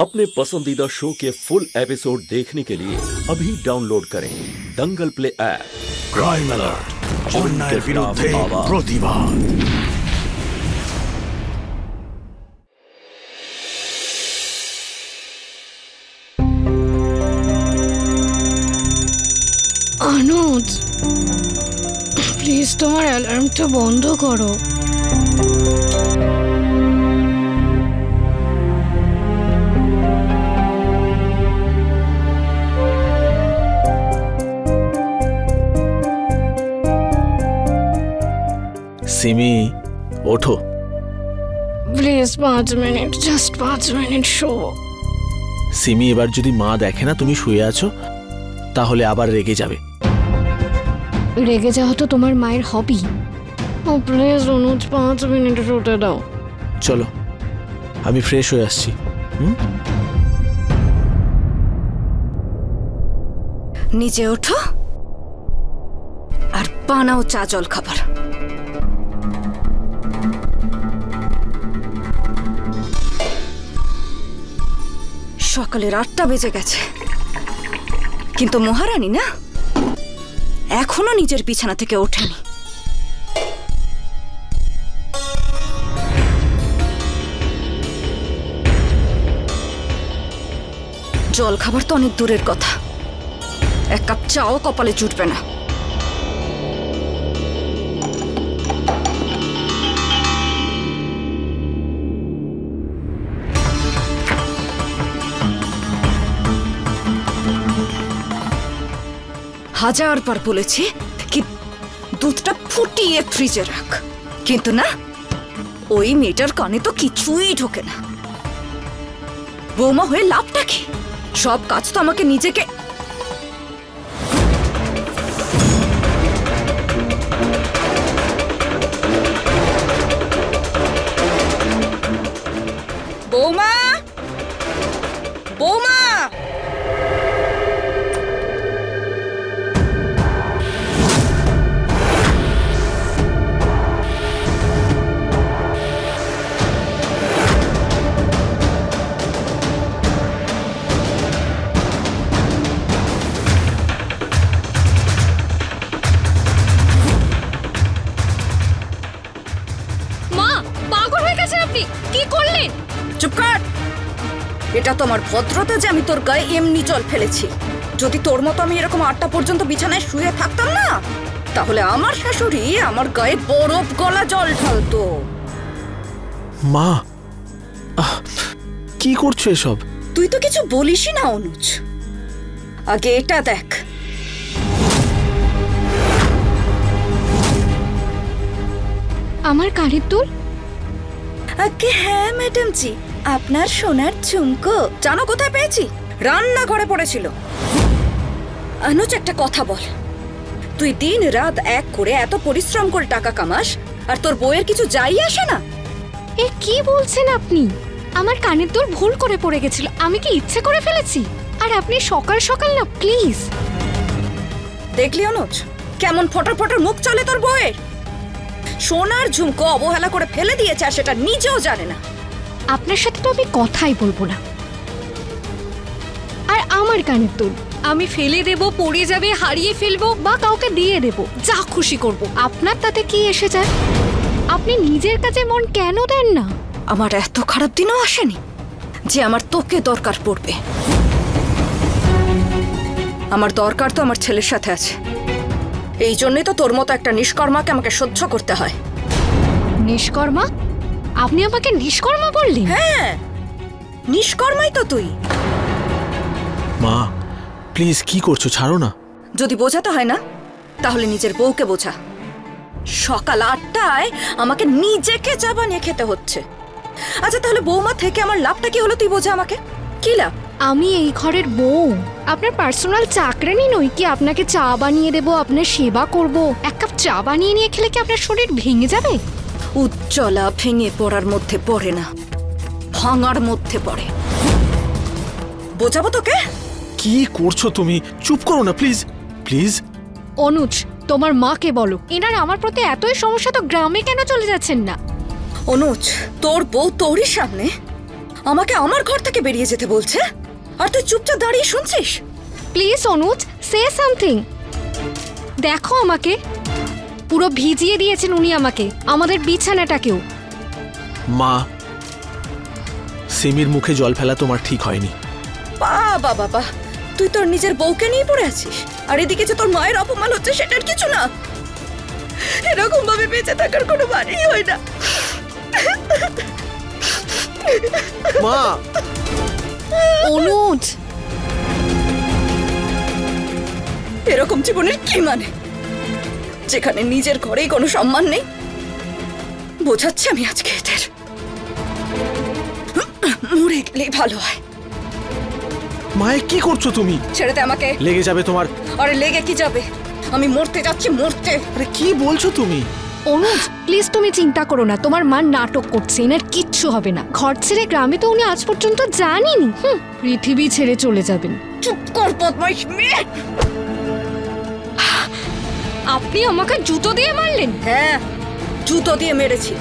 अपने पसंदीदा शो के फुल एपिसोड देखने के लिए अभी डाउनलोड करें दंगल प्ले ऐप। क्राइम अलर्ट, अन्याय विरुद्धे प्रतिबाद। अनुज, प्लीज तुम्हार अलार्मটা বন্ধ করো। সিমি, ওঠো please 5 minute, just 5 minute show. Simi, এবার যদি মা দেখে না তুমি শুয়ে আছো তাহলে আবার রেগে যাবে। রেগে যাওয়া তো তোমার মায়ের হবি। ও প্লিজ অনুজ, 5 মিনিট শোতে দাও। চলো, আমি ফ্রেশ হয়ে আসছি। নিচে ওঠো আর বানাও চা জল খাবার। সকালের 8টা বেজে গেছে, কিন্তু মহারানী না এখনো নিজের বিছানা থেকে ওঠেনি। জল খাবার তো অনেক দূরের কথা, এক কাপ চাও কপালে জুটবে না। হাজার বার বলেছি কি দুধটা ফুটিয়ে ফ্রিজে রাখ, কিন্তু না, ওই মেয়েটার কানে তো কিছুই ঢোকে না। বৌমা হয়ে লাভটা কি? সব কাজ তো আমাকে নিজেকে। বৌমা, বৌমা, চুপ কর। এটা তো আমার ভদ্রতা যে আমি তোর গায়ে এমনি জল ফেলেছি। যদি তোর মতো আমি এরকম 8টা পর্যন্ত বিছানায় শুয়ে থাকতাম না, তাহলে আমার শাশুড়ি আমার গায়ে বরফ গলা জল ঢালতো। মা, কি করছো এসব? তুই তো কিছু বলিসই না অনুজ। আগে এটা দেখ। আমার কানের দুল? আগে হ্যাঁ ম্যাডাম জি, আপনার সোনার ঝুমকো। জানো কোথায় পেয়েছি? রান্নাঘরে পড়েছিল। অনুজ, একটা কথা বল, তুই দিন রাত এক করে এত পরিশ্রম করে টাকা কামাস, আর তোর বউয়ের কিছু যাই আসে না? এ কি বলছেন আপনি? আমার কানের দুল ভুল করে পড়ে গেছিল, আমি কি ইচ্ছে করে ফেলেছি? আর আপনি সকাল সকাল না, প্লিজ। দেখলি অনুজ, কেমন ফটর ফটর মুখ চলে তোর বউয়ের? সোনার ঝুমকো অবহেলা করে ফেলে দিয়েছে, আর সেটা নিজেও জানে না। আপনার সাথে তো আমি কথাই বলবো না। আর আমার কানের দুল আমি ফেলে দেব, পড়ে যাবে, হারিয়ে ফেলবো, বা কাউকে দিয়ে দেব, যা খুশি করব। আপনার তাতে কি এসে যায়? আপনি নিজের কাছে মন কেন দেন না? আমার এত খারাপ দিনও আসেনি যে আমার তোকে দরকার পড়বে। আমার দরকার তো আমার ছেলের সাথে আছে। এই জন্যই তো তোর মতো একটা নিষ্কর্মাকে আমাকে সহ্য করতে হয়। নিষ্কর্মা? আপনি আমাকে নিষ্কর্মা বললেন? হ্যাঁ, নিষ্কর্মাই তো তুই। মা প্লিজ, কি করছো? ছাড়ো না। যদি বোঝাতে হয় না, তাহলে নিজের বউকে বোঝা। সকাল 8টায় আমাকে নিজেকে চা বানিয়ে খেতে হচ্ছে। আচ্ছা, তাহলে বৌমা থেকে আমার লাভটা কি হলো? তুই বোঝা আমাকে, কি লাভ? আমি এই ঘরের বউ, আপনার পার্সোনাল চাকরানি নই কি আপনাকে চা বানিয়ে দেব, আপনার সেবা করব। এক কাপ চা বানিয়ে নিয়ে খেলে কি আপনার শরীর ভেঙে যাবে? উজ্জ্বলা ভেঙে পড়ার মধ্যে পড়ে না, ভাঙার মধ্যে পড়ে। বোঝাবো তোকে? কি করছো তুমি? চুপ করো না প্লিজ, প্লিজ। অনুজ, তোমার মাকে বলো, এনার আমার প্রতি এতই সমস্যা তো গ্রামে কেন চলে যাচ্ছেন না? অনুজ, তোর বউ তোরই সামনে আমাকে আমার ঘর থেকে বেরিয়ে যেতে বলছে আর তুই চুপচাপ দাঁড়িয়ে শুনছিস? Please Anuj, say something. দেখো আমাকে, পুরো ভিজিয়ে দিয়েছেন উনি আমাকে, আমাদের বিছানাটাকেও। মা, সিমির মুখে জল ফেলা তোমার ঠিক হয়নি। বাবা বাবা, তুই তোর নিজের বউকে নিয়ে পড়ে আছিস, আর এদিকে যে তোর মায়ের অপমান হচ্ছে সেটার কিছু না। এরকম ভাবে বেঁচে থাকার কোনো বাড়িই হয় না। মা, অনুজ, এরকম জীবনের কি মানে, যেখানে নিজের ঘরেই কোনো সম্মান নেই? বোঝাচ্ছে আমি আজকে এদের মরে গেলেই ভালো হয়। মায়ে কি করছো তুমি? ছেড়ে দে আমাকে। লেগে যাবে তোমার। আরে লেগে কি যাবে, আমি মরতে যাচ্ছি, মরতে। আরে কি বলছো তুমি? অনুজ প্লিজ তুমি চিন্তা করো না, তোমার মা নাটক করছে, এনার কিচ্ছু হবে না। ঘর ছেড়ে গ্রামে তো উনি আজ পর্যন্ত জানিনি, পৃথিবী ছেড়ে চলে যাবেন। চুপ কর বদমাইশ মেয়ে। আপনি আমাকে জুতো দিয়ে মারলেন? হ্যাঁ, জুতো দিয়ে মেরেছি।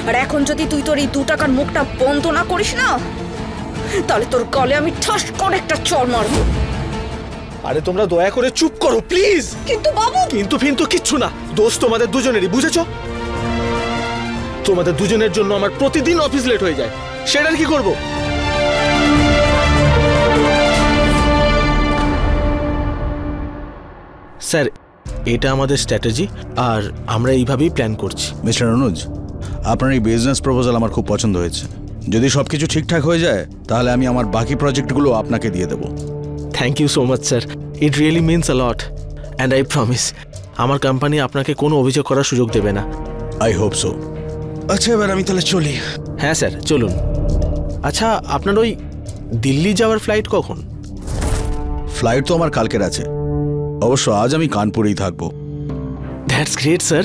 আর এখন যদি তুই তোর এই 2 টাকার মুখটা বন্ধ না করিস না, তাহলে তোর গলে আমি ঠাস করে একটা চড় মারবো। আরে তোমরা দয়া করে চুপ করো প্লিজ। কিন্তু বাবু। কিন্তু ফিন্তু কিচ্ছু না, দোষ তোমাদের দুজনেরই, বুঝেছো? তোমাদের দুজনের জন্য আমার প্রতিদিন অফিস লেট হয়ে যায়, সেটার কি করব? স্যার, এটা আমাদের স্ট্র্যাটেজি, আর আমরা এইভাবেই প্ল্যান করছি। মিস্টার অনুজ, আপনার এই বিজনেস প্রপোজাল আমার খুব পছন্দ হয়েছে। যদি সবকিছু ঠিকঠাক হয়ে যায় তাহলে আমি আমার বাকি প্রজেক্টগুলো আপনাকে দিয়ে দেবো। Thank you so much sir, it really means a lot, and I promise আমার কোম্পানি আপনাকে কোনো অভিযোগ করার সুযোগ দেবে না। I hope so. আচ্ছা, এবার আমি তাহলে চলি। হ্যাঁ স্যার, চলুন। আচ্ছা, আপনার ওই দিল্লি যাওয়ার ফ্লাইট কখন? ফ্লাইট তো আমার কালকের আছে, অবশ্য আজ আমি কানপুরেই থাকবো। That's great sir.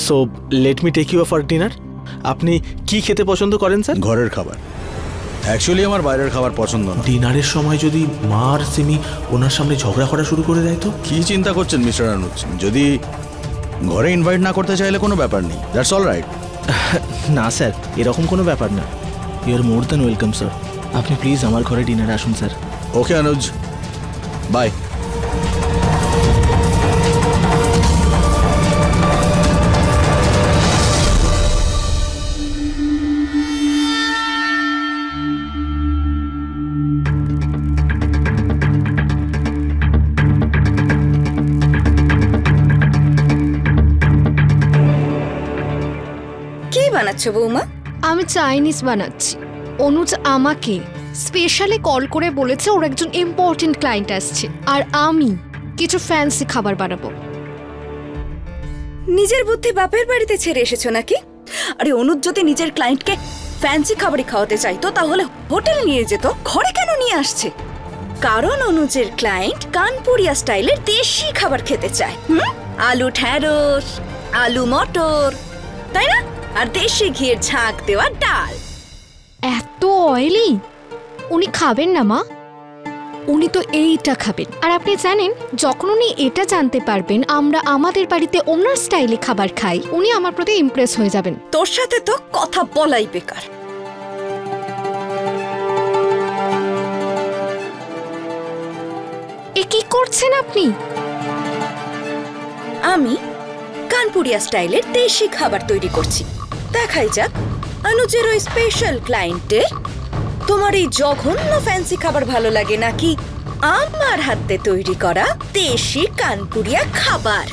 So let me take you for dinner. আপনি কি খেতে পছন্দ করেন স্যার? ঘরের খাবার। অ্যাকচুয়ালি আমার বাইরের খাবার পছন্দ না। ডিনারের সময় যদি মা আর সিমি ওনার সামনে ঝগড়া করা শুরু করে দেয় তো? কি চিন্তা করছেন মিস্টার অনুজ? যদি ঘরে ইনভাইট না করতে চাইলে কোনো ব্যাপার নেই, দ্যাটস অল রাইট। না স্যার, এরকম কোনো ব্যাপার না। You are more than welcome sir. আপনি প্লিজ আমার ঘরে ডিনারে আসুন স্যার। Okay Anuj, by. বানাচ্ছ বৌমা? আমি চাইনিজ বানাচ্ছি। অনুজ আমাকে স্পেশালি কল করে বলেছে ওর একজন ইম্পর্টেন্ট ক্লায়েন্ট আসছে, আর আমি কিছু ফ্যান্সি খাবার বানাবো। নিজের বুদ্ধি বাপের বাড়িতে ছেড়ে এসেছো নাকি? আরে অনুজ যদি নিজের ক্লায়েন্টকে ফ্যান্সি খাবারই খাওয়াতে চাইতো তাহলে হোটেলে নিয়ে যেত, ঘরে কেন নিয়ে আসছে? কারণ অনুজের ক্লায়েন্ট কানপুরিয়া স্টাইলের দেশি খাবার খেতে চায়। আলু ঢ্যাঁড়স, আলু মটর, তাই না? আর দেশি ঘিয়ের ঝাঁক দেওয়া ডাল। এত অয়েলি উনি খাবেন না মা, উনি তো এইটা খাবেন। আর আপনি জানেন, যখন উনি এটা জানতে পারবেন আমরা আমাদের বাড়িতে ওনার স্টাইলে খাবার খাই, উনি আমার প্রতি ইমপ্রেস হয়ে যাবেন। তোর সাথে তো কথা বলাই বেকার। এ কি করছেন আপনি? আমি কানপুরিয়া স্টাইলের দেশি খাবার তৈরি করছি। দেখাই যাক অনুজের ওই স্পেশাল ক্লায়েন্টের তোমার এই জঘন্য ফ্যান্সি খাবার ভালো লাগে নাকি আমার হাতে তৈরি করা দেশি কানপুরিয়া খাবার।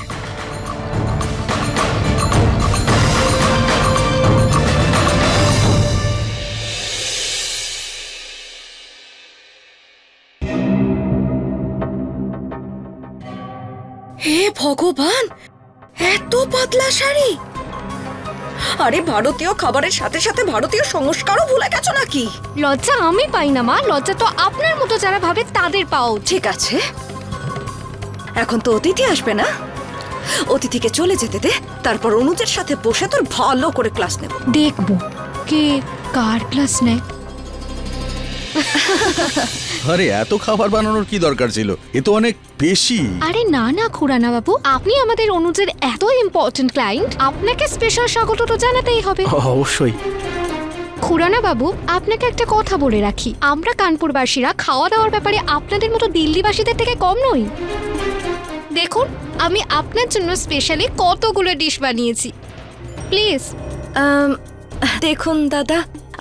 হে ভগবান, এত পাতলা শাড়ি! আরে ভারতীয় খাবারের সাথে সাথে ভারতীয় সংস্কারও ভুলে গেছো নাকি? লজ্জা আমি পাই না মা, লজ্জা তো আপনার মতো যারা ভাবে তাদের পাও। ঠিক আছে, এখন তো অতিথি আসবে না, অতিথিকে চলে যেতে দে, তারপর অনুজের সাথে বসে তোর ভালো করে ক্লাস নেব। দেখবো কে কার ক্লাস নেয়। আরে এত খাবার বানানোর কি দরকার ছিল? এ তো অনেক বেশি। আরে না না খুরানা বাবু, আপনি আমাদের অনুজের এত ইম্পর্টেন্ট ক্লায়েন্ট, আপনাকে স্পেশাল স্বাগত তো জানাতেই হবে। অবশ্যই। খুরানা বাবু, আপনাকে একটা কথা বলে রাখি, আমরা কানপুরবাসীরা খাওয়া দাওয়ার ব্যাপারে আপনাদের মতো দিল্লিবাসীদের থেকে কম নই। দেখুন, আমি আপনার জন্য স্পেশালি কতগুলো ডিশ বানিয়েছি, প্লিজ। দেখুন দাদা,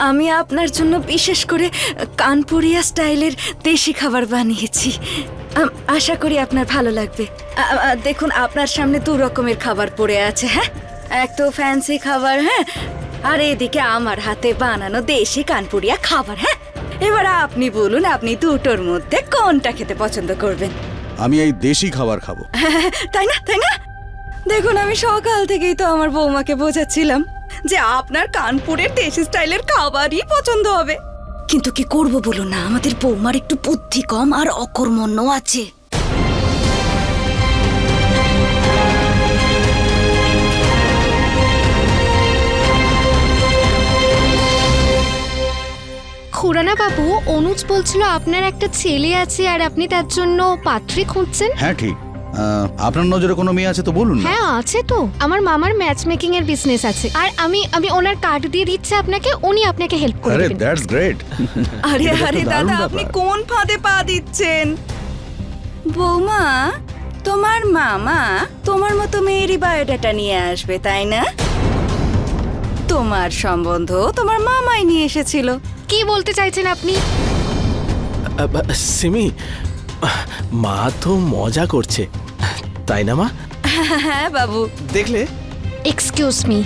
আমি আপনার জন্য বিশেষ করে কানপুরিয়া স্টাইলের দেশি খাবার বানিয়েছি। আশা করি আপনার ভালো লাগবে। দেখুন, আপনার সামনে 2 রকমের খাবার পড়ে আছে। হ্যাঁ, এক তো ফ্যান্সি খাবার, হ্যাঁ, আর এদিকে আমার হাতে বানানো দেশি কানপুরিয়া খাবার। হ্যাঁ, এবার আপনি বলুন, আপনি দুটোর মধ্যে কোনটা খেতে পছন্দ করবেন? আমি এই দেশি খাবার খাবো। তাই না, তাই না? দেখুন, আমি সকাল থেকেই তো আমার বৌমাকে বোঝাচ্ছিলাম যে আপনার কানপুরের দেশি স্টাইলের খাবারই পছন্দ হবে, কিন্তু কি করব বলুন না, আমাদের বৌমার একটু বুদ্ধি কম আর অকর্মণ্য আছে। খুরানা বাবু, অনুজ বলছিল আপনার একটা ছেলে আছে আর আপনি তার জন্য পাত্রী খুঁজছেন। হ্যাঁ ঠিক। আপনার নজরে কোনো মেয়ে আছে তো বলুন। হ্যাঁ আছে তো, আমার মামার ম্যাচ মেকিং এর বিজনেস আছে, আর আমি ওনার কার্ড দিয়ে দিচ্ছি আপনাকে, উনি আপনাকে হেল্প করে দেবেন। That's great. আরে আরে দাদা, আপনি কোন ফাঁদে পা দিচ্ছেন? বৌমা, তোমার মামা তোমার মতো মেয়েরই বায়োডাটা নিয়ে আসবে, তাই না? তোমার সম্বন্ধ তোমার মামাই নিয়ে এসেছিল। কি বলতে চাইছেন আপনি? সিমি, মা তো মজা করছে, তাই না মা? হ্যাঁ বাবু, দেখলে? এক্সকিউজ মি,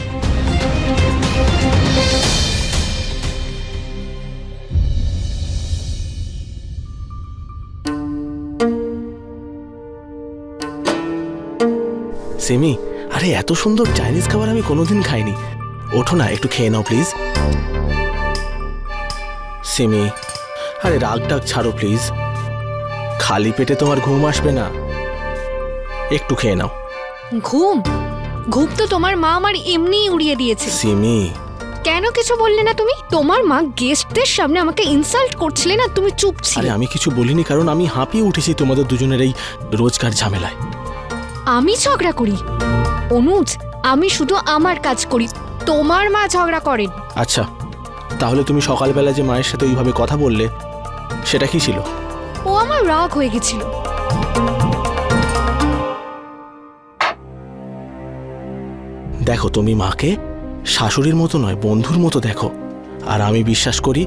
সিমি, আরে এত সুন্দর চাইনিজ খাবার আমি কোনোদিন খাইনি। ওঠো না, একটু খেয়ে নাও প্লিজ। সিমি, আরে রাগ ডাক ছাড়ো প্লিজ, খালি পেটে তোমার ঘুম আসবে না, একটু খেয়ে নাও। ঘুম? ঘুম তো তোমার মা আমার এমনিই উড়িয়ে দিয়েছে। সিমি, কেন কিছু বললে না তুমি? তোমার মা গেস্টদের সামনে আমাকে ইনসাল্ট করছিলে না, তুমি চুপ ছিলে। আরে আমি কিছু বলিনি, কারণ আমি হাঁপিয়ে উঠেছি তোমাদের দুজনের এই রোজকার ঝামেলায়। আমি ঝগড়া করি? অনুজ, আমি শুধু আমার কাজ করি, তোমার মা ঝগড়া করেন। আচ্ছা, তাহলে তুমি সকালবেলা যে মায়ের সাথে ওইভাবে কথা বললে, সেটা কি ছিল? ও আমার রাগ হয়ে গেছিল। দেখো, তুমি মাকে শাশুড়ির মতো নয়, বন্ধুর মতো দেখো। আর আমি বিশ্বাস করি,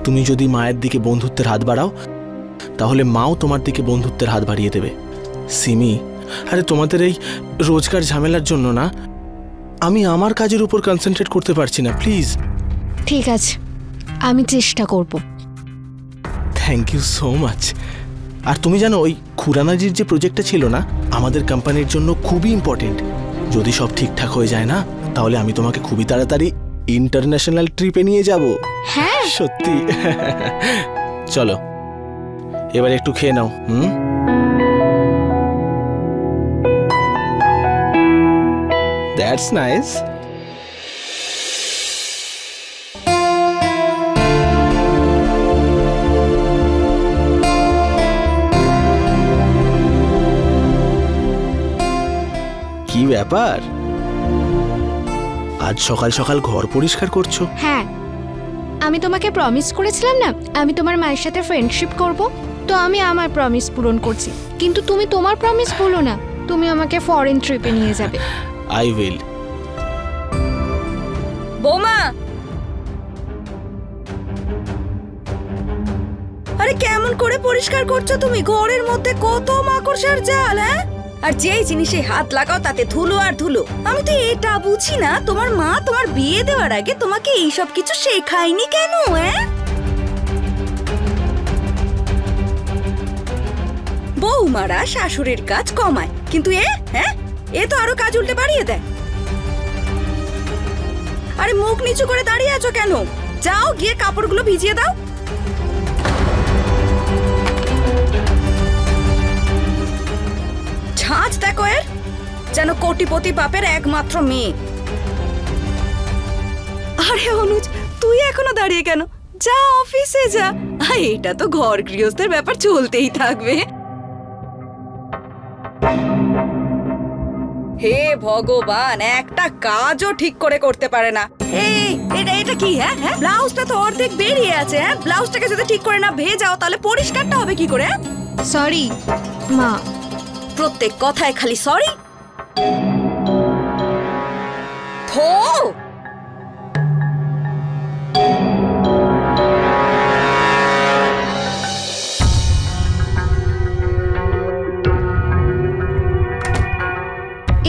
তুমি যদি মায়ের দিকে বন্ধুত্বের হাত বাড়াও, তাহলে মাও তোমার দিকে বন্ধুত্বের হাত বাড়িয়ে দেবে। সিমি, আরে তোমাদের এই রোজকার ঝামেলার জন্য না আমি আমার কাজের উপর কনসেন্ট্রেট করতে পারছি না, প্লিজ। ঠিক আছে, আমি চেষ্টা করব। Thank you so much. আর তুমি জানো, ওই খুরানাজির যে প্রজেক্টটা ছিল না, আমাদের কোম্পানির জন্য খুবই ইম্পর্টেন্ট। যদি সব ঠিকঠাক হয়ে যায় না, তাহলে আমি তোমাকে খুবই তাড়াতাড়ি ইন্টারন্যাশনাল ট্রিপে নিয়ে যাব। হ্যাঁ সত্যি। চলো, এবার একটু খেয়ে নাও। That's nice. কি ব্যাপার, আজ সকাল সকাল ঘর পরিষ্কার করছো? হ্যাঁ, আমি তোমাকে প্রমিস করেছিলাম না আমি তোমার মায়ের সাথে ফ্রেন্ডশিপ করব, তো আমি আমার প্রমিস পূরণ করছি। কিন্তু তুমি তোমার প্রমিস ভুলো না, তুমি আমাকে ফরেন ট্রিপে নিয়ে যাবে। I will. বৌমা, আরে কেমন করে পরিষ্কার করছো তুমি? ঘরের মধ্যে কত মাকড়সার জাল। হ্যাঁ, আর যেই জিনিসে হাত লাগাও তাতে ধুলো আর ধুলো। আমি তো এটা বুঝি না, তোমার মা তোমার বিয়ে দেওয়ার আগে তোমাকে এইসব কিছু শেখায়নি কেন? হ্যাঁ, বৌমারা শাশুড়ির কাজ কমায়, কিন্তু এ তো আরো কাজ উল্টে বাড়িয়ে দেয়। আরে মুখ নিচু করে দাঁড়িয়ে আছো কেন? যাও গিয়ে কাপড়গুলো ভিজিয়ে দাও। ঝাঁজ দেখো এর, যেন কোটিপতি বাপের একমাত্র মেয়ে। আরে অনুজ, তুই এখনো দাঁড়িয়ে কেন? যা অফিসে যা। এটা তো ঘর গৃহস্থের ব্যাপার, চলতেই থাকবে। হে ভগবান, একটা কাজও ঠিক করে করতে পারে না। এই এটা কি? হ্যাঁ, ব্লাউজটা তো অর্ধেক বেরিয়ে আছে। হ্যাঁ, ব্লাউজটাকে যদি ঠিক করে না ভেজাও তাহলে পরিষ্কারটা হবে কি করে? সরি মা। প্রত্যেক কথায় খালি সরি। থো,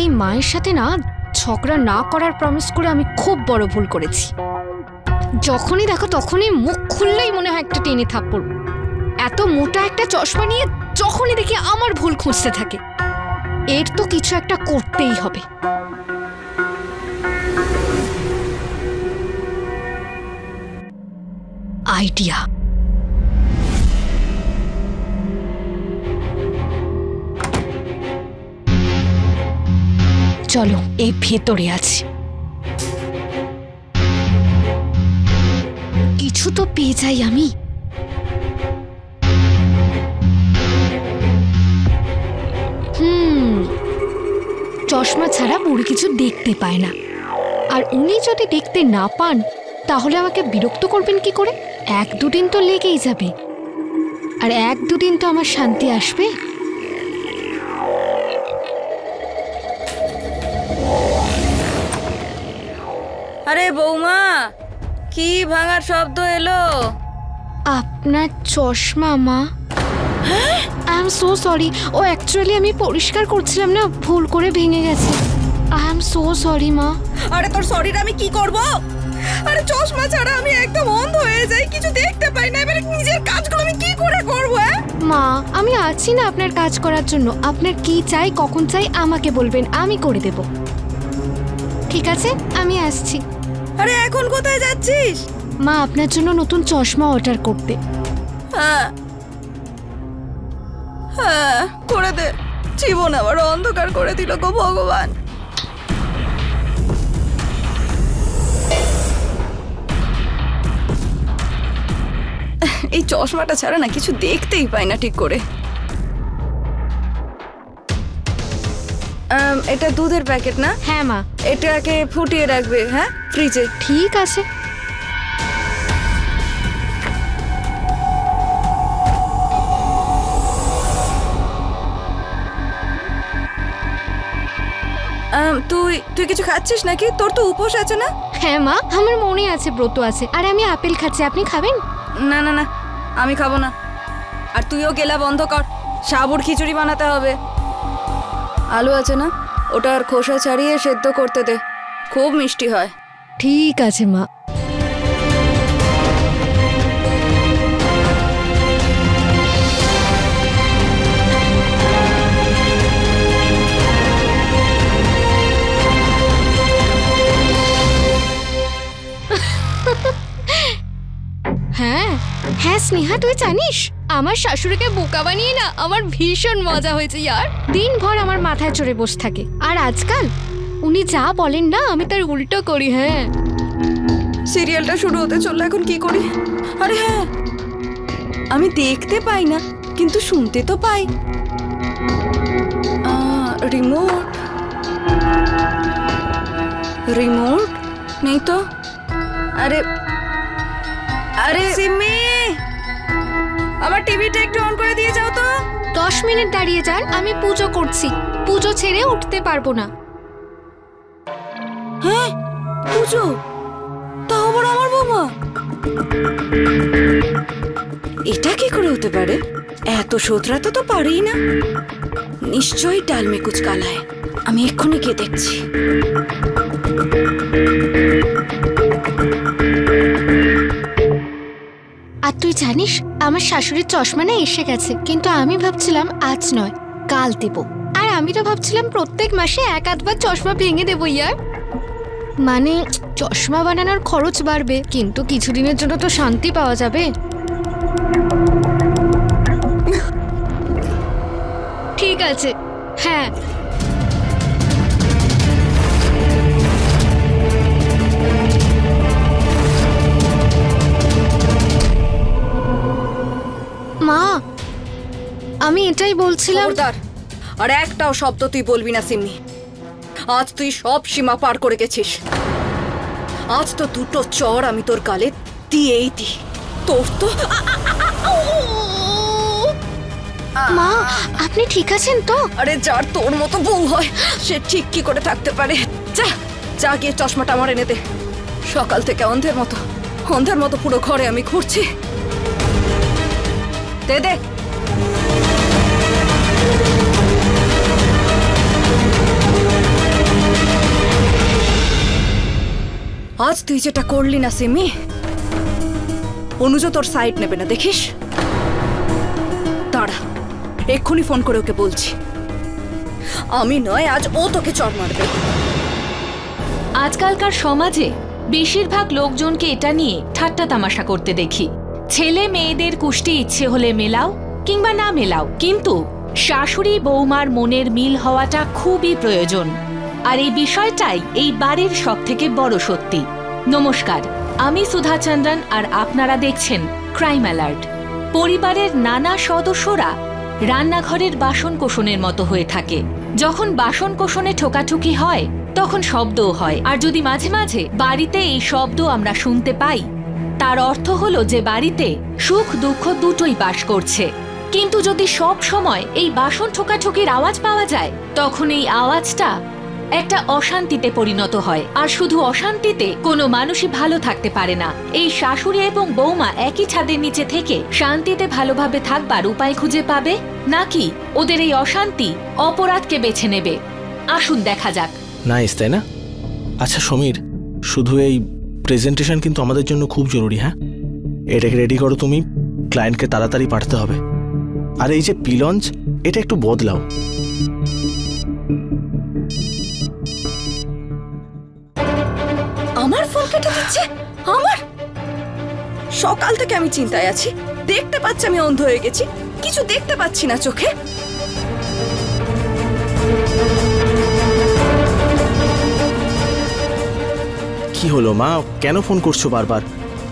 এই মায়ের সাথে না ঝগড়া না করার প্রমিস করে আমি খুব বড় ভুল করেছি। যখনই দেখো তখনই মুখ খুললেই মনে হয় একটা টেনে থাপ্পড়। এত মোটা একটা চশমা নিয়ে যখনই দেখি আমার ভুল খুঁজতে থাকে। এর তো কিছু একটা করতেই হবে। আইডিয়া। চলো এই ভেতরে আছে, কিছু তো পেয়ে যাই আমি। চশমা ছাড়া বুড়ি কিছু দেখতে পায় না, আর উনি যদি দেখতে না পান তাহলে আমাকে বিরক্ত করবেন কি করে? 1-2 দিন তো লেগেই যাবে, আর 1-2 দিন তো আমার শান্তি আসবে। আরে বৌমা, কি ভাঙার শব্দ এলো? আপনার চশমা মা। I am so sorry. ও অ্যাকচুয়ালি আমি পরিষ্কার করছিলাম না, ভুল করে ভেঙে গেছে। আই এম সো সরি মা। আরে তোর সরিটা আমি কি করব? আরে চশমা ছাড়া আমি একদম অন্ধ হয়ে যাই, কিছু দেখতে পাই না। এবারে নিজের কাজগুলো আমি কি করে করব? মা, আমি আছি না আপনার কাজ করার জন্য। আপনার কি চাই, কখন চাই আমাকে বলবেন, আমি করে দেব। ঠিক আছে, আমি আসছি। আরে এখন কোথায় যাচ্ছিস? মা, আপনার জন্য নতুন চশমা অর্ডার করতে। হ্যাঁ হ্যাঁ, করে দে। জীবন আবার অন্ধকার করে দিল গো ভগবান। এই চশমাটা ছাড়া না কিছু দেখতেই পাই না ঠিক করে। এটা দুধের প্যাকেট না? হ্যাঁ মা। এটাকে ফুটিয়ে রাখবে, হ্যাঁ, ফ্রিজে। ঠিক আছে। তুই কিছু খাচ্ছিস নাকি? তোর তো উপোস আছে না? হ্যাঁ মা, আমার মনে আছে ব্রত আছে, আর আমি আপেল খাচ্ছি। আপনি খাবেন? না না না, আমি খাবো না। আর তুইও গেলা বন্ধ কর, সাবুর খিচুড়ি বানাতে হবে। আলু আছে না, ওটার খোসা ছাড়িয়ে সেদ্ধ করতে দে, খুব মিষ্টি হয়। ঠিক আছে মা। হ্যাঁ হ্যাঁ স্নেহা, তুই জানিস আমার শাশুড়িকে বোকা বানিয়ে না আমার ভীষণ মজা হয়েছে ইয়ার। দিনভর আমার মাথায় চড়ে বসে থাকে, আর আজকাল উনি যা বলেন না আমি তার উল্টো করি। হ্যাঁ, সিরিয়ালটা শুরু হতে চললো, এখন কি করি? আরে হ্যাঁ, আমি দেখতে পাই না কিন্তু শুনতে তো পাই। রিমোট রিমোট নেই তো। আরে আরে সিমি, আমার টিভিটা একটু অন করে দিয়ে যাও তো। 10 মিনিট দাঁড়িয়ে যান, আমি পুজো করছি। পুজো ছেড়ে উঠতে পারবো না। হ্যাঁ, পুজো? তাও আবার আমার বৌমা? এটা কি করে হতে পারে? এত শোধরাতে তো পারেই না। নিশ্চয়ই ডাল মে কুছ কালা है। আমি এক্ষুনি গিয়ে দেখছি। আর তুই জানিস আমার শাশুড়ির চশমা না এসে গেছে, কিন্তু আমি ভাবছিলাম আজ নয় কাল দেব। আর আমি তো ভাবছিলাম প্রত্যেক মাসে 1-8 চশমা ভেঙে দেবো ইয়ার। মানে চশমা বানানোর খরচ বাড়বে, কিন্তু কিছুদিনের জন্য তো শান্তি পাওয়া যাবে। ঠিক আছে। হ্যাঁ, মা আমি এটাই বলছিলাম। খবরদার, আর একটাও শব্দ তুই বলবি না সিমি। আজ তুই সব সীমা পার করে গেছিস। আজ তো দুটো চড় আমি তোর গালে দিয়েই দি। তোর তো মা, আপনি ঠিক আছেন তো? আরে যার তোর মতো বউ হয় সে ঠিক কি করে থাকতে পারে? যা যা গিয়ে চশমাটা আমার এনে দে। সকাল থেকে অন্ধের মতো পুরো ঘরে আমি ঘুরছি। দে দে। আজ তুই যেটা করলি না সিমি, অনুজ তোর সাইড নেবে না, দেখিস। দাঁড়া, এক্ষুনি ফোন করে ওকে বলছি। আমি নয়, আজ ও তোকে চড় মারবে। আজকালকার সমাজে বেশিরভাগ লোকজনকে এটা নিয়ে ঠাট্টা তামাশা করতে দেখি। ছেলে মেয়েদের কুষ্টি ইচ্ছে হলে মেলাও কিংবা না মেলাও, কিন্তু শাশুড়ি বৌমার মনের মিল হওয়াটা খুবই প্রয়োজন। আর এই বিষয়টাই এই বাড়ির সবথেকে বড় সত্যি। নমস্কার, আমি সুধা চন্দ্রন আর আপনারা দেখছেন ক্রাইম অ্যালার্ট। পরিবারের নানা সদস্যরা রান্নাঘরের বাসন কোষণের মতো হয়ে থাকে। যখন বাসন কোষণে ঠোকাঠুকি হয় তখন শব্দও হয়, আর যদি মাঝে মাঝে বাড়িতে এই শব্দ আমরা শুনতে পাই, তার অর্থ হলো যে বাড়িতে সুখ দুঃখ দুটোই বাস করছে। কিন্তু যদি সব সময় এই বাসন ঠোকাঠুকির আওয়াজ পাওয়া যায়, তখন এই আওয়াজটা একটা অশান্তিতে পরিণত হয়। আর শুধু অশান্তিতে কোনো মানুষই ভালো থাকতে পারে না। এই শাশুড়ি এবং বৌমা একই ছাদের নিচে থেকে শান্তিতে ভালোভাবে থাকবার উপায় খুঁজে পাবে, নাকি ওদের এই অশান্তি অপরাধকে বেছে নেবে? আসুন দেখা যাক। নাইস, তাই না? আচ্ছা সমীর, শুধু এই প্রেজেন্টেশন কিন্তু আমাদের জন্য খুব জরুরি। হ্যাঁ, এটাকে রেডি করো তুমি, ক্লায়েন্টকে তাড়াতাড়ি পাঠাতে হবে। আর এই যে পিলঞ্চ, এটা একটু বদলাও। আমার ফোন কেটে দিচ্ছে। আমার সকাল থেকে আমি চিন্তায় আছি। দেখতে পাচ্ছি আমি অন্ধ হয়ে গেছি, কিছু দেখতে পাচ্ছি না চোখে। কি হলো মা, কেন ফোন করছো বারবার?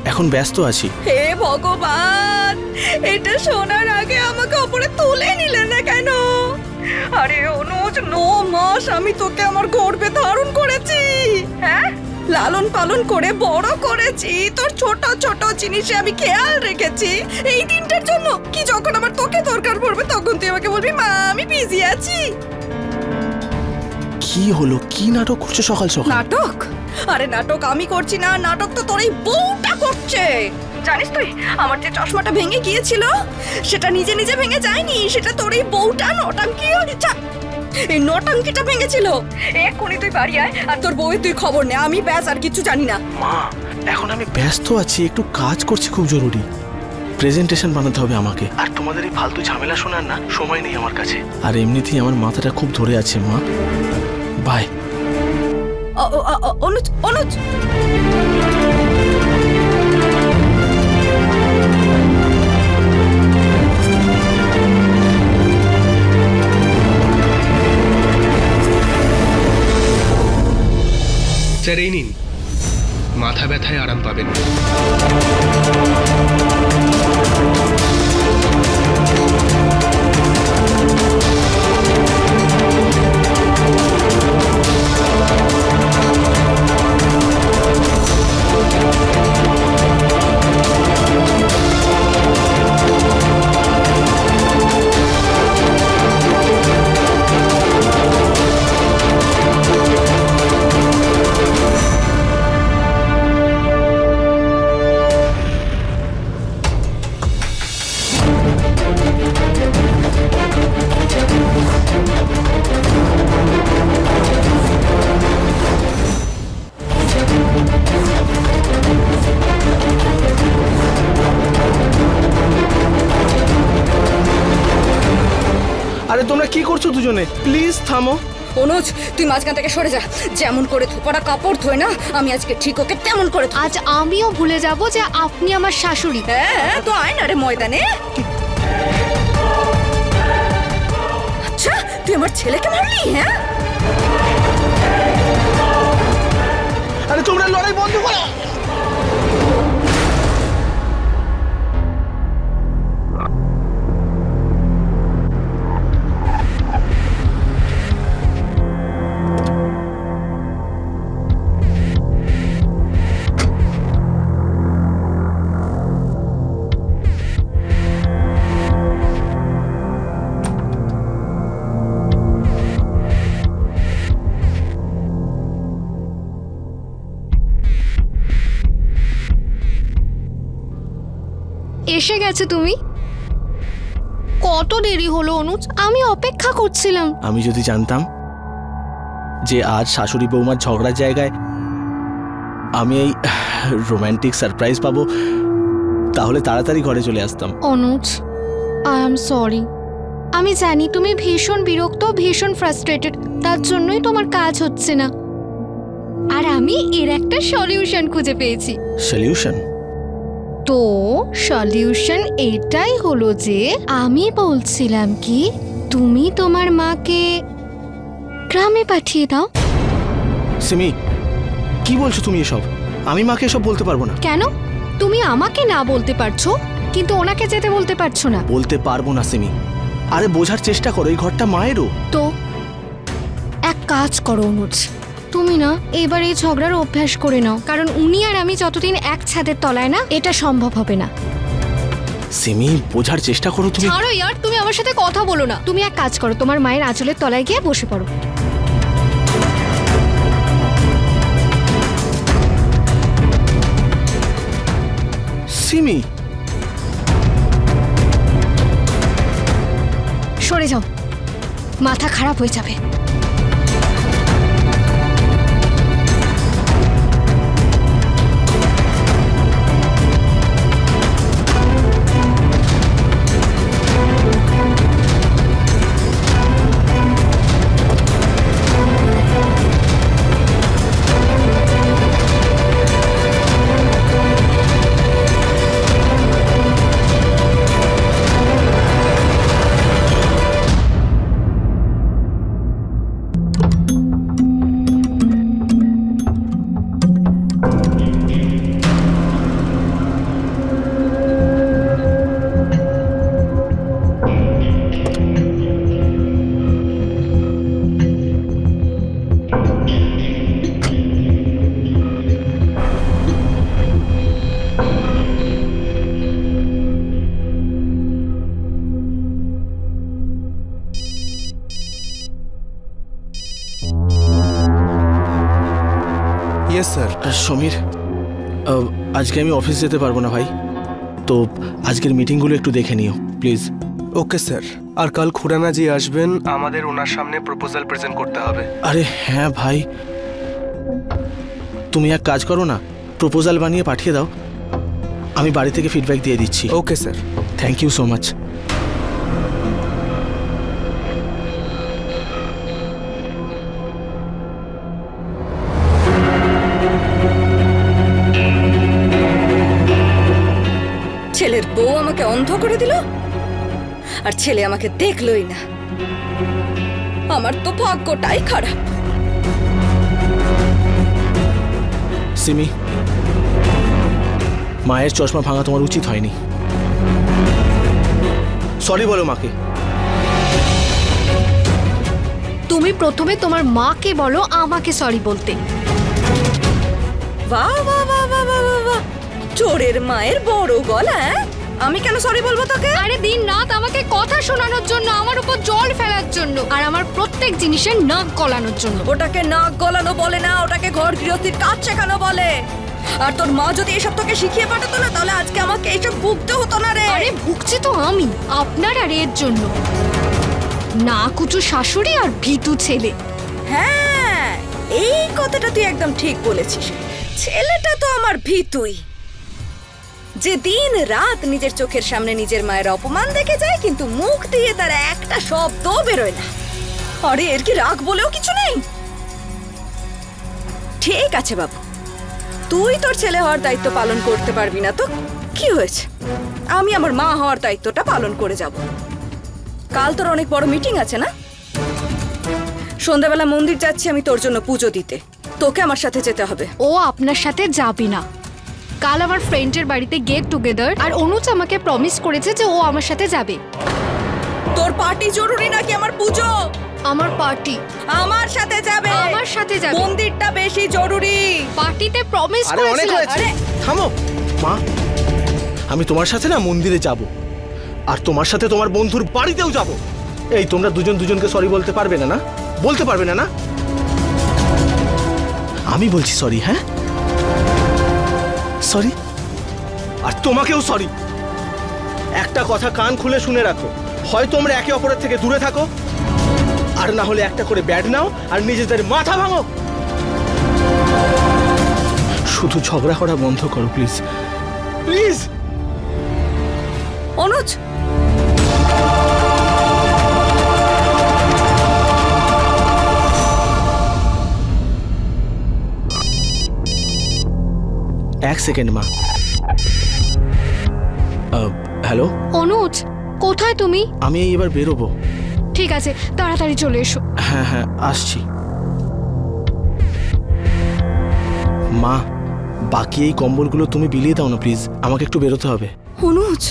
এখন ব্যস্ত আছি। হে ভগবান, এটা শোনার আগে আমাকে ওপরে তুলে নিলে না কেন? আরে অনুজ, 9 মাস আমি তোকে আমার গর্ভে ধারণ করেছি। হ্যাঁ, লালন পালন করে বড় করেছি। তোর ছোট ছোট জিনিসে আমি খেয়াল রেখেছি এই দিনটার জন্য কি যখন আমার তোকে দরকার পড়বে তখন তুই আমাকে বলবি মা আমি বিজি আছি। কি হলো, কি নাটক করছো সকাল সকাল? নাটক? আরে নাটক আমি করছি না, নাটক তো তোর এই বউটা করছে। জানিস তুই আমার যে চশমাটা ভেঙে গিয়েছিল সেটা নিজে নিজে ভেঙে যায়নি, সেটা তোর এই বউটা নটাঙ্কি এই নটাঙ্কিটা ভেঙেছিল। এক্ষুনি তুই বাড়ি আয় আর তোর বউয়ের তুই খবর নে। আমি ব্যাস আর কিছু জানি না। মা, এখন আমি ব্যস্ত আছি, একটু কাজ করছি খুব জরুরি। প্রেজেন্টেশন বানাতে হবে আমাকে, আর তোমাদের এই ফালতু ঝামেলা শোনার না সময় নেই আমার কাছে। আর এমনিতেই আমার মাথাটা খুব ধরে আছে মা। বাই। অনুজ, অনুজ, স্যার এই নিন, মাথা ব্যথায় আরাম পাবেন। আরে তোমরা কি করছো দুজনে? প্লিজ থামো। অনুজ তুই মাঝখান থেকে সরে যা। যেমন করে ধোপারা কাপড় ধোয় না, আমি আজকে ঠিক ওকে তেমন করে আজ আমিও ভুলে যাব যে আপনি আমার শাশুড়ি। হ্যাঁ, তো আয় না রে ময়দানে। আচ্ছা, তুই আমার ছেলেকে মারলি? হ্যাঁ, আরে তোমরা লড়াই বন্ধ করো। এসে গেছে তুমি। কত দেরি হলো অনুজ, আমি অপেক্ষা করছিলাম। আমি যদি জানতাম যে আজ শাশুড়ি বৌমার ঝগড়ার জায়গায় আমি এই রোম্যান্টিক সারপ্রাইজ পাবো, তাহলে তাড়াতাড়ি ঘরে চলে আসতাম। অনুজ, আই এম সরি। আমি জানি তুমি ভীষণ বিরক্ত, ভীষণ ফ্রাস্ট্রেটেড, তার জন্যই তোমার কাজ হচ্ছে না। আর আমি এর একটা সলিউশন খুঁজে পেয়েছি। সলিউশন? তো সলিউশন এটাই হলো যে আমি বলছিলাম কি তুমি তোমার মাকে গ্রামে পাঠিয়ে দাও। সিমি, কি বলছো তুমি এসব? আমি মাকে এসব বলতে পারবো না। কেন? তুমি আমাকে না বলতে পারছো, কিন্তু ওনাকে যেতে বলতে পারছো না। বলতে পারবো না সিমি। আরে বোঝার চেষ্টা করো, এই ঘরটা মায়েরও। তো এক কাজ করো অনুজ, তুমি না এবার এই ঝগড়ার অভ্যাস করে নাও, কারণ উনি আর আমি যতদিন এক ছাদের তলায় না, এটা সম্ভব হবে না। সিমি, বোঝার চেষ্টা করো তুমি। ছাড়ো ইয়ার, তুমি আমার সাথে কথা বলো না। তুমি এক কাজ করো, তোমার মায়ের আঁচলের তলায় গিয়ে বসে পড়ো। সিমি, সরে যাও, মাথা খারাপ হয়ে যাবে। Yes sir. সমীর, আজকে আমি অফিস যেতে পারবো না ভাই, তো আজকের মিটিংগুলো একটু দেখে নিও প্লিজ। Okay sir. আর কাল খুড়ানা জি আসবেন, আমাদের ওনার সামনে প্রপোজাল প্রেজেন্ট করতে হবে। আরে হ্যাঁ ভাই, তুমি এক কাজ করো না, প্রপোজাল বানিয়ে পাঠিয়ে দাও, আমি বাড়ি থেকে ফিডব্যাক দিয়ে দিচ্ছি। Okay sir. Thank you so much. ছেলের বউ আমাকে অন্ধ করে দিল, আর ছেলে আমাকে দেখলই না। আমার তো ভাগ্যটাই খারাপ। সিমি, মায়ের চশমা ভাঙা তোমার উচিত হয়নি। সরি বলো মাকে। তুমি প্রথমে তোমার মাকে বলো আমাকে সরি বলতে। বাহ বাহ বাহ বাহ বাহ বাহ, চোরের মায়ের বড় গলা। আমি কেন সরি বলবো তোকে? আরে দিন রাত আমাকে কথা শোনানোর জন্য, আমার উপর জল ফেলার জন্য, আর আমার প্রত্যেক জিনিসের নাক গলানোর জন্য। ওটাকে নাক গলানো বলে না, ওটাকে ঘর গৃহস্থির কাজ শেখানো বলে। আর তোর মা যদি এসব তোকে শিখিয়ে পাঠাতো না, তাহলে আজকে আমাকে এইসব ভুগতে হতো না রে। আরে ভুগছি তো আমি আপনার আর এর জন্য। না কুচু শাশুড়ি আর ভীতু ছেলে। হ্যাঁ, এই কথাটা তুই একদম ঠিক বলেছিস। ছেলেটা তো আমার ভীতুই, যে দিন রাত নিজের চোখের সামনে নিজের মায়ের অপমান দেখে যায়, কিন্তু মুখ দিয়ে তার একটা শব্দ বেরোয় না। আরে এর কি রাগ বলেও কিছু নেই? ঠিক আছে বাবু, তুই তোর ছেলে হওয়ার দায়িত্ব পালন করতে পারবি না তো কি হয়েছে, আমি আমার মা হওয়ার দায়িত্বটা পালন করে যাব। কাল তোর অনেক বড় মিটিং আছে না? সন্ধ্যাবেলা মন্দির যাচ্ছি আমি তোর জন্য পুজো দিতে, তোকে আমার সাথে যেতে হবে। ও আপনার সাথে যাবে না। কাল আমার ফ্রেন্ডের বাড়িতে গেট টুগেদার, আর অনুজ আমাকে প্রমিস করেছে যে ও আমার সাথে যাবে। তোর পার্টি জরুরি নাকি আমার পুজো? আমার পার্টি। আমার সাথে যাবে। আমার সাথে যাবে। মন্দিরটা বেশি জরুরি। পার্টিতে প্রমিস আরে অনেক করেছিলাম। হয়েছে, থামো মা। আমি তোমার সাথে না মন্দিরে যাব, আর তোমার সাথে তোমার বন্ধুর বাড়িতেও যাব। এই তোমরা দুজন দুজনকে সরি বলতে পারবে না? না বলতে পারবে না? না আমি বলছি সরি। হ্যাঁ সরি, আর তোমাকেও সরি। একটা কথা কান খুলে শুনে রাখো, হয় তোমরা একে অপরের থেকে দূরে থাকো, আর না হলে একটা করে ব্যাট নাও আর নিজেদের মাথা ভাঙো। শুধু ঝগড়া করা বন্ধ করো প্লিজ, প্লিজ। অনুজ, এক সেকেন্ড মা। হ্যালো অনুজ, কোথায় তুমি? আমি এবার বেরোবো। ঠিক আছে, তাড়াতাড়ি চলে এসো। হ্যাঁ হ্যাঁ আসছি। মা, বাকি এই কম্বলগুলো তুমি বিলিয়ে দাও না প্লিজ, আমাকে একটু বেরোতে হবে। অনুজ,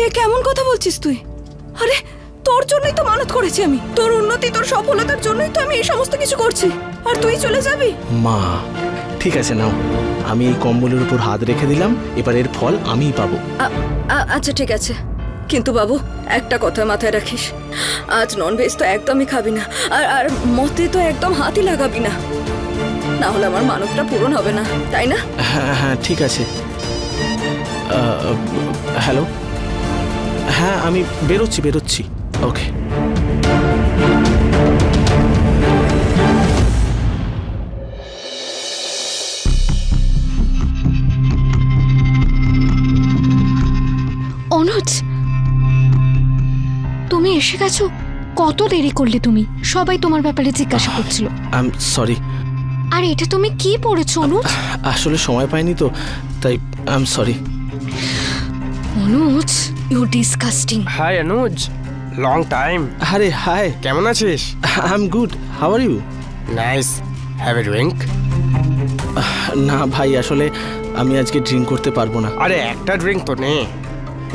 এ কেমন কথা বলছিস তুই? আরে তোর জন্যই তো মানত করেছি আমি, তোর উন্নতি, তোর সফলতার জন্যই তো আমি এই সমস্ত কিছু করছি, আর তুই চলে যাবি? মা ঠিক আছে নাও, আমি এই কম্বলের উপর হাত রেখে দিলাম, এবার এর ফল আমিই পাবো। আচ্ছা ঠিক আছে, কিন্তু বাবু একটা কথা মাথায় রাখিস, আজ ননভেজ তো একদমই খাবি না, আর মতে তো একদম হাতই লাগাবি না, না হলে আমার মানতটা পূরণ হবে না, তাই না? হ্যাঁ হ্যাঁ ঠিক আছে। হ্যালো, হ্যাঁ আমি বেরোচ্ছি। ওকে। অনুজ, তুমি এসে গেছো? কত দেরি করলে তুমি? সবাই তোমার ব্যাপারে জিজ্ঞাসা করছিল। I am sorry. আর এটা তুমি কি পড়েছো অনুজ? আসলে সময় পাইনি তো, তাই I am sorry. Anuj, you disgusting. Hi Anuj, long time. আরে হাই, কেমন আছিস? I am good, how are you? Nice, have a drink? না ভাই, আসলে আমি আজকে ড্রিঙ্ক করতে পারবো না। আরে একটা ড্রিঙ্ক তো নে,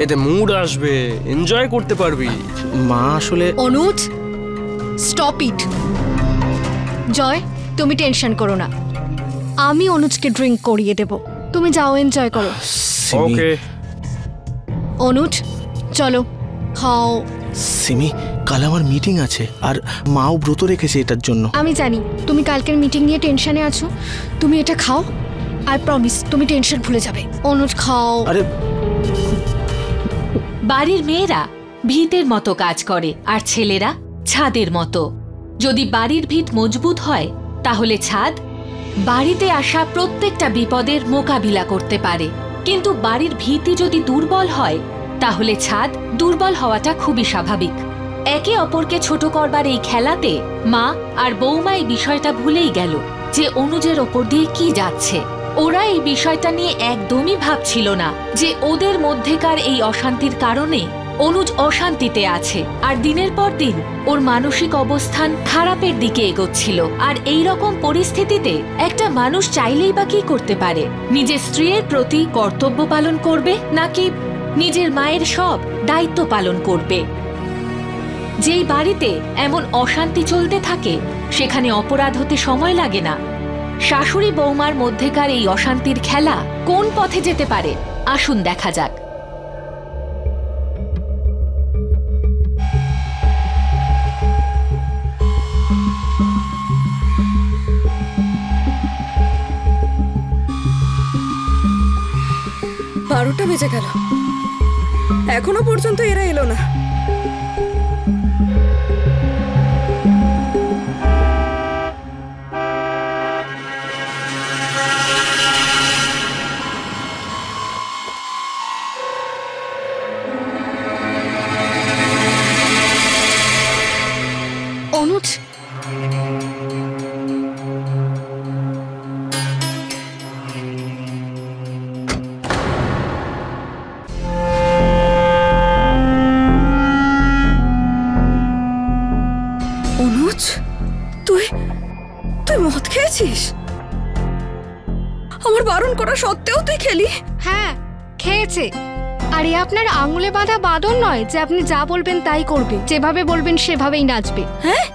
এতে মুড আসবে, এনজয় করতে পারবি। মা আসলে। অনুজ, স্টপ ইট। জয়, তুমি টেনশন করো না, আমি অনুজকে ড্রিঙ্ক করিয়ে দেব, তুমি যাও এনজয় করো। ওকে অনুজ চলো খাও। সিমি, কাল আমার মিটিং আছে, আর মাও ব্রত রেখেছে এটার জন্য। আমি জানি তুমি কালকের মিটিং নিয়ে টেনশনে আছো, তুমি এটা খাও, আই প্রমিস তুমি টেনশন ভুলে যাবে। অনুজ খাও। আরে বাড়ির মেয়েরা ভিতের মতো কাজ করে আর ছেলেরা ছাদের মতো। যদি বাড়ির ভিত মজবুত হয় তাহলে ছাদ বাড়িতে আসা প্রত্যেকটা বিপদের মোকাবিলা করতে পারে, কিন্তু বাড়ির ভিতই যদি দুর্বল হয় তাহলে ছাদ দুর্বল হওয়াটা খুবই স্বাভাবিক। একে অপরকে ছোট করবার এই খেলাতে মা আর বৌমা এই বিষয়টা ভুলেই গেল যে অনুজের ওপর দিয়ে কি যাচ্ছে। ওরা এই বিষয়টা নিয়ে একদমই ভাবছিল না যে ওদের মধ্যেকার এই অশান্তির কারণে অনুজ অশান্তিতে আছে, আর দিনের পর দিন ওর মানসিক অবস্থান খারাপের দিকে এগোচ্ছিল। আর এই রকম পরিস্থিতিতে একটা মানুষ চাইলেই বা কি করতে পারে? নিজের স্ত্রীর প্রতি কর্তব্য পালন করবে, নাকি নিজের মায়ের সব দায়িত্ব পালন করবে? যেই বাড়িতে এমন অশান্তি চলতে থাকে সেখানে অপরাধ হতে সময় লাগে না। শাশুড়ি বৌমার মধ্যেকার এই অশান্তির খেলা কোন পথে যেতে পারে আসুন দেখা যাক। বারোটা বেজে গেল, এখনো পর্যন্ত এরা এলো না। অনুজ, অনুজ, তুই তুই মদ খেয়েছিস? আমার বারণ করা সত্ত্বেও তুই খেলি? হ্যাঁ খেয়েছে। আর এ আপনার আঙুলে বাঁধা বাঁদর নয় যে আপনি যা বলবেন তাই করবে, যেভাবে বলবেন সেভাবেই নাচবে। হ্যাঁ,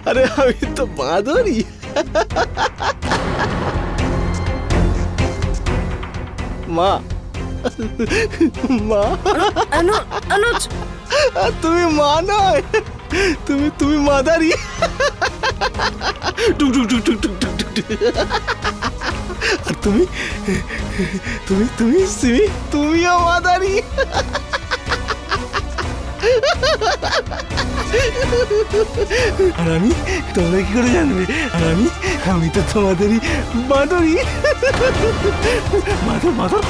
আরে আমি তো বাঁদরই। মা, মা, অনুজ আর তুমি মা নয়, তুমি মাদারি। টুক টুক টুক টুক টুক টুক টুক টুক। আর তুমি সিমি, তুমিও মাদারি। আর আমি, তোমরা কি করে জানবে? আর আমি তো তোমাদেরই মাদরি। মাদর মাদর।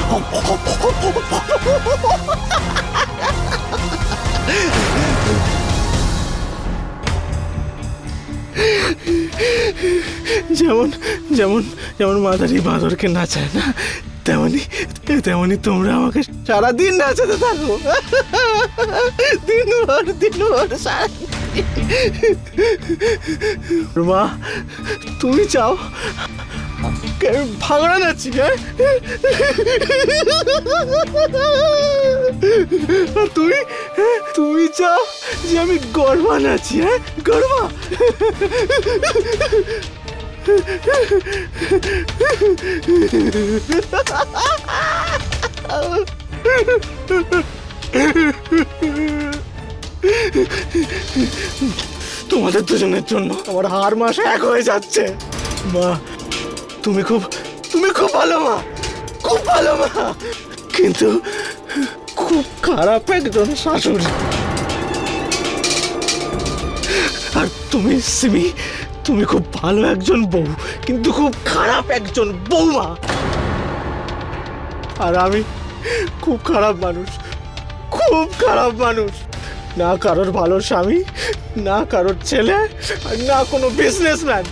যেমন যেমন যেমন মাদারি বাঁদরকে নাচায় না, তেমনি তোমরা আমাকে সারাদিন নাচাতে থাকো। দিনভর মা, তুমি চাও ভাঙড়া নাচি? হ্যাঁ, তুমি চাও যে আমি গরবা নাচি? হ্যাঁ, গরবা। তোমাদের দুজনের জন্য আমার হাড় মাস এক হয়ে যাচ্ছে। মা, তুমি খুব ভালো মা, খুব ভালো মা, কিন্তু খুব খারাপ একজন শাশুড়ি। আর তুমি সিমি, তুমি খুব ভালো একজন বউ, কিন্তু খুব খারাপ একজন বৌমা। আর আমি খুব খারাপ মানুষ, খুব খারাপ মানুষ। না কারোর ভালো স্বামী, না কারোর ছেলে, আর না কোনো বিজনেসম্যান।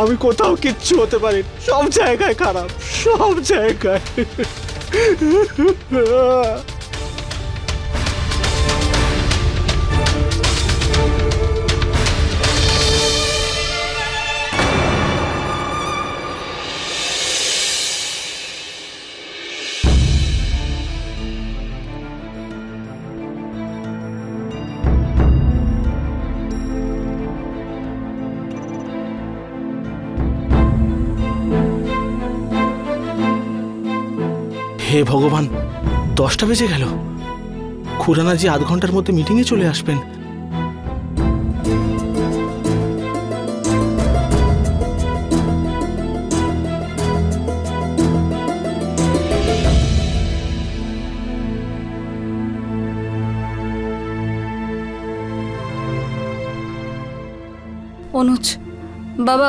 আমি কোথাও কিচ্ছু হতে পারি, সব জায়গায় খারাপ, সব জায়গায়। হে ভগবান, 10টা বেজে গেল। খুড়ানাজি আধ ঘন্টার মধ্যে মিটিংয়ে চলে আসবেন। অনুজ বাবা,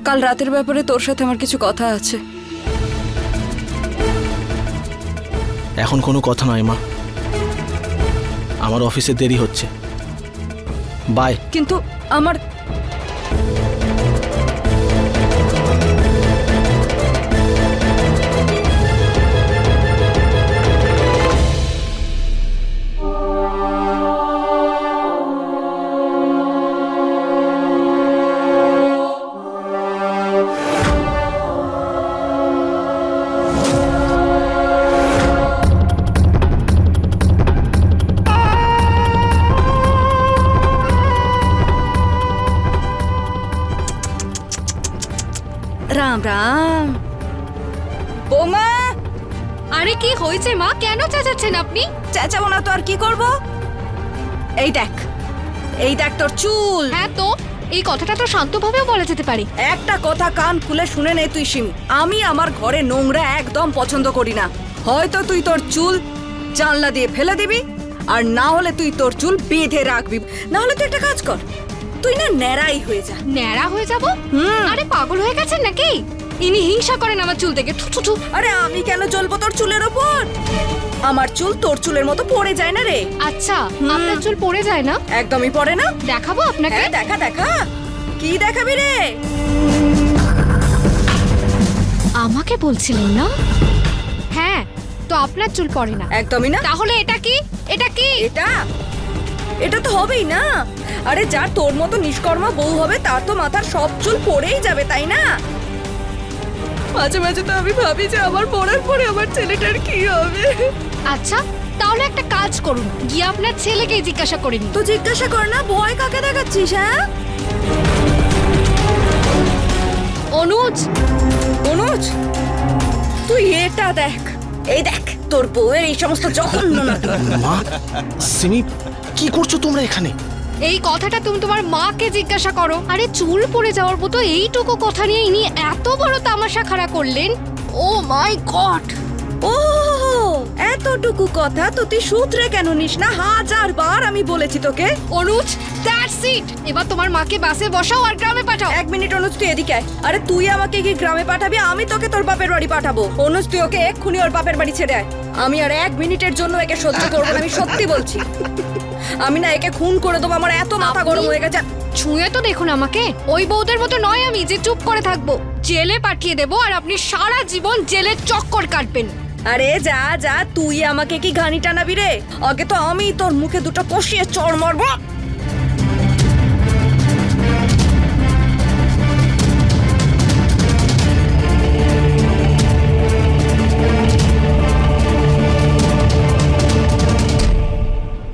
কাল রাতের ব্যাপারে তোর সাথে আমার কিছু কথা আছে। এখন কোনো কথা নয় মা, আমার অফিসে দেরি হচ্ছে। বাই। কিন্তু আমার রাম রাম। বৌমা, আরে কি হয়েছে মা? কেন চেঁচাচ্ছেন আপনি? চেঁচাবো না তো আর কি করব? এই দেখ তোর চুল। হ্যাঁ, তো এই কথাটা তো শান্তভাবেও বলা যেতে পারে। একটা কথা কান খুলে শুনে নে তুই সিমি, আমি আমার ঘরে নোংরা একদম পছন্দ করি না। হয়তো তুই তোর চুল জানলা দিয়ে ফেলে দিবি, আর না হলে তুই তোর চুল বেঁধে রাখবি। না হলে তুই একটা কাজ কর, তুই না ন্যাড়াই হয়ে যা। ন্যাড়া হয়ে যাব? আরে পাগল হয়ে গেছেন নাকি? ইনি হিংসা করেন আমার চুল দেখে। থু থু থু। আরে আমি কেন জ্বলবো তোর চুলের ওপর? আমার চুল তোর চুলের মতো পড়ে যায় না রে। আচ্ছা, আপনার চুল পড়ে যায় না? একদমই পড়ে না। দেখাবো আপনাকে? হ্যাঁ, দেখা দেখা। কি দেখাবি রে? আমাকে বলছিলেন না? হ্যাঁ, তো আপনার চুল পড়ে না? একদমই না। তাহলে এটা কি? এটা কি? এটা তো হবেই না। আরে যার তোর মতো নিষ্কর্মা বউ হবে তার তো মাথার সব চুল পড়েই যাবে, তাই না? মাঝে মাঝে তো আমি ভাবি যে আমার পড়ার পরে আমার ছেলেটার কি হবে। আচ্ছা, তাহলে একটা কাজ করুন, গিয়ে আপনার ছেলেকে জিজ্ঞাসা করে নিন। তো জিজ্ঞাসা কর না, ভয় কাকে দেখাচ্ছিস? হ্যাঁ অনুজ, তুই এটা দেখ, এই দেখ। তোর বউয়ের এই সমস্ত জঘন্য নাটক। মা, সিমি, কি করছো তোমরা এখানে? এই কথাটা তুমি তোমার মাকে জিজ্ঞাসা করো। আরে চুল পড়ে যাওয়ার মতো এইটুকু কথা নিয়ে ইনি এত বড় তামাশা খাড়া করলেন। ও মাই গড! ও এতটুকু কথা তো তুই সূত্রে কেন নিস না? 1000 বার আমি বলেছি তোকে। অনুজ, দ্যাটস ইট। এবার তোমার মাকে বাসে বসাও আর গ্রামে পাঠাও। 1 মিনিট অনুজ, তুই এদিকে আয়। আরে তুই আমাকে কি গ্রামে পাঠাবি? আমি তোকে তোর বাপের বাড়ি পাঠাবো। অনুজ, তুই ওকে এক্ষুনি ওর বাপের বাড়ি ছেড়ে আয়। আমি আর 1 মিনিটের জন্য একে সহ্য করবো না, আমি সত্যি বলছি। আমি না একে খুন করে দেবো, আমার এত মাথা গরম হয়ে গেছে। ছুঁয়ে তো দেখুন আমাকে। ওই বউদের মতো নয় আমি যে চুপ করে থাকবো। জেলে পাঠিয়ে দেবো আর আপনি সারা জীবন জেলের চক্কর কাটবেন। আরে যা যা, তুই আমাকে কি ঘানি টানাবি রে? আগে তো আমি তোর মুখে দুটো কষিয়ে চড় মারবো।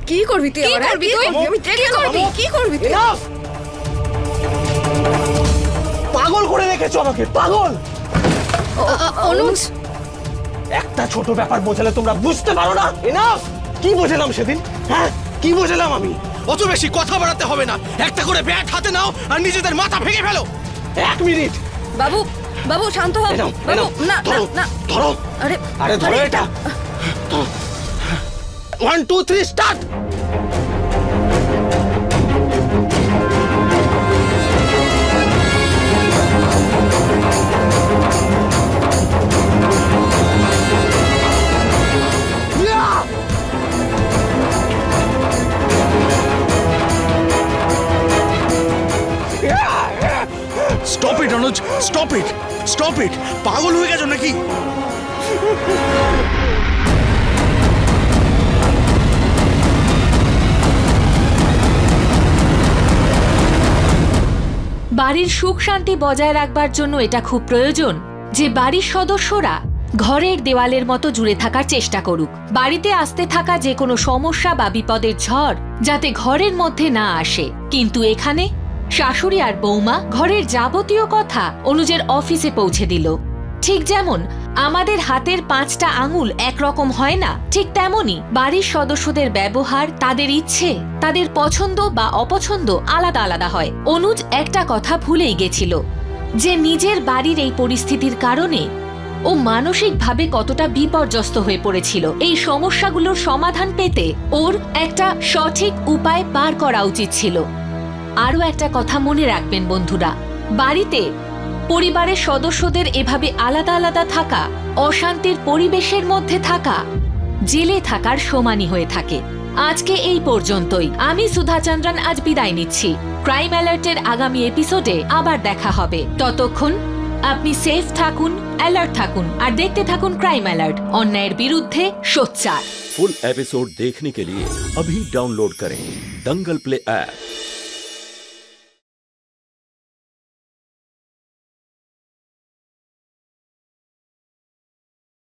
কি করবি তুই? কি করবি তুই? পাগল করে রেখেছো আমাকে, পাগল। অনুজ, একটা ছোট ব্যাপার বোঝালে তোমরা বুঝতে পারো না? এনাফ! কি বোঝালাম সেদিন? হ্যাঁ, কি বোঝালাম আমি? অত বেশি কথা বাড়াতে হবে না। একটা করে ব্যাট হাতে নাও আর নিজেদের মাথা ভেঙে ফেলো। 1 মিনিট। বাবু, বাবু শান্ত হও। বাবু, না না, ধরো। আরে আরে ধরো এটা। 1 2 3 start. Stop it Anuj, stop it, stop it. পাগল হয়ে গেছো নাকি? বাড়ির সুখ শান্তি বজায় রাখবার জন্য এটা খুব প্রয়োজন যে বাড়ির সদস্যরা ঘরের দেওয়ালের মতো জুড়ে থাকার চেষ্টা করুক। বাড়িতে আসতে থাকা যে কোনো সমস্যা বা বিপদের ঝড় যাতে ঘরের মধ্যে না আসে। কিন্তু এখানে শাশুড়ি আর বৌমা ঘরের যাবতীয় কথা অনুজের অফিসে পৌঁছে দিল। ঠিক যেমন আমাদের হাতের 5টা আঙুল একরকম হয় না, ঠিক তেমনি বাড়ির সদস্যদের ব্যবহার, তাদের ইচ্ছে, তাদের পছন্দ বা অপছন্দ আলাদা আলাদা হয়। অনুজ একটা কথা ভুলেই গেছিল যে নিজের বাড়ির এই পরিস্থিতির কারণে ও মানসিকভাবে কতটা বিপর্যস্ত হয়ে পড়েছিল। এই সমস্যাগুলোর সমাধান পেতে ওর একটা সঠিক উপায় বার করা উচিত ছিল। আরও একটা কথা মনে রাখবেন বন্ধুরা, বাড়িতে পরিবারের সদস্যদের এভাবে আলাদা আলাদা থাকা অশান্তির পরিবেশের মধ্যে থাকা জেলে থাকার সমানই হয়ে থাকে। আজকে এই পর্যন্তই। আমি সুধা চন্দ্রন আজ বিদায় নিচ্ছি। ক্রাইম অ্যালার্টের আগামী এপিসোডে আবার দেখা হবে। ততক্ষণ আপনি সেফ থাকুন, অ্যালার্ট থাকুন আর দেখতে থাকুন ক্রাইম অ্যালার্ট, অন্যায়ের বিরুদ্ধে সোচ্চার। फुल एपिसोड देखने के लिए अभी डाउनलोड करें दंगल प्ले ऐप।